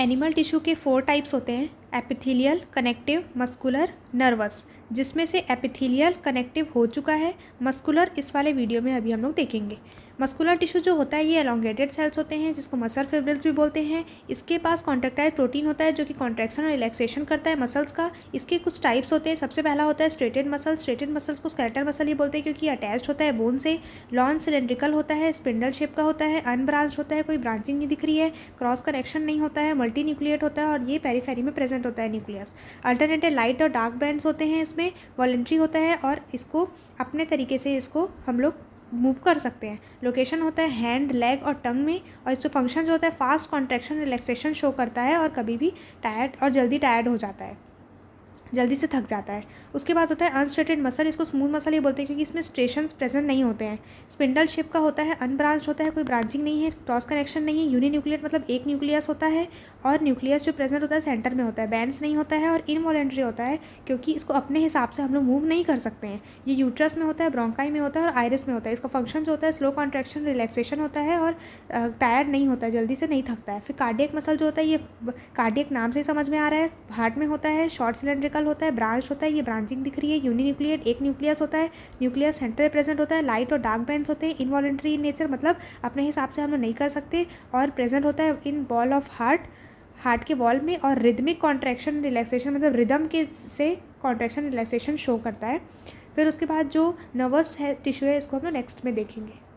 Animal tissue के 4 types होते हैं, एपिथेलियल, कनेक्टिव, मस्कुलर, नर्वस, जिसमें से एपिथेलियल कनेक्टिव हो चुका है। मस्कुलर इस वाले वीडियो में अभी हम लोग देखेंगे। मस्कुलर टिश्यू जो होता है ये एलोंगेटेड सेल्स होते हैं जिसको मसल फिब्रिल्स भी बोलते हैं। इसके पास कॉन्ट्रैक्टाइल प्रोटीन होता है जो कि कॉन्ट्रैक्शन और रिलैक्सेशन करता है मसल्स का। इसके कुछ टाइप्स होते हैं। सबसे पहला होता है स्ट्रेटेड मसल। स्ट्रेटेड मसल्स को स्केलेटल मसल ही बोलते हैं क्योंकि अटैच्ड होता है बोन से। लॉन सिलेंड्रिकल होता है, स्पिंडल शेप का होता है, अनब्रांच्ड होता है, कोई ब्रांचिंग नहीं दिख रही है, क्रॉस कनेक्शन नहीं होता है, मल्टी न्यूक्लिएट होता है और ये पेरीफेरी में प्रेजेंट होता है न्यूक्लियस। अल्टरनेटिव लाइट और डार्क बैंड्स होते हैं इसमें, वॉलेंट्री होता है और इसको अपने तरीके से इसको हम लोग मूव कर सकते हैं। लोकेशन होता है हैंड, लेग और टंग में। और इसका फंक्शन जो होता है फास्ट कॉन्ट्रैक्शन रिलैक्सेशन शो करता है और कभी भी टायर्ड और जल्दी टायर्ड हो जाता है, जल्दी से थक जाता है। उसके बाद होता है अनस्ट्रेटेड मसल। इसको स्मूथ मसल ये बोलते हैं क्योंकि इसमें स्ट्रेशंस प्रेजेंट नहीं होते हैं। स्पिंडल शेप का होता है, अनब्रांच होता है, कोई ब्रांचिंग नहीं है, क्रॉस कनेक्शन नहीं है, यूनिन्यूक्लिएट मतलब एक न्यूक्लियस होता है और न्यूक्लियस जो प्रेजेंट होता है सेंटर में होता है, बैंड्स नहीं होता है और इनवॉलेंट्री होता है क्योंकि इसको अपने हिसाब से हम लोग मूव नहीं कर सकते हैं। ये यूट्रस में होता है, ब्रोंकाई में होता है और आयरिस में होता है। इसका फंक्शन जो होता है स्लो कॉन्ट्रैक्शन रिलैक्सेशन होता है और टायर्ड नहीं होता है, जल्दी से नहीं थकता है। फिर कार्डियक मसल जो होता है ये कार्डियक नाम से ही समझ में आ रहा है, हार्ट में होता है, शॉर्ट सिलेंड्रिकल होता है, ब्रांच होता है, ये ब्रांचिंग दिख रही है, यूनिन्यूक्लिएट एक न्यूक्लियस होता है, न्यूक्लियस सेंटर में प्रेजेंट होता है, लाइट और डार्क बैंड्स होते हैं, इनवॉलेंट्री इन नेचर मतलब अपने हिसाब से हम लोग नहीं कर सकते और प्रेजेंट होता है इन बॉल ऑफ हार्ट के वॉल में और रिदमिक कॉन्ट्रैक्शन रिलैक्सेशन मतलब रिदम के से कॉन्ट्रैक्शन रिलैक्सेशन शो करता है। फिर उसके बाद जो नर्वस है टिश्यू है इसको हम लोग नेक्स्ट में देखेंगे।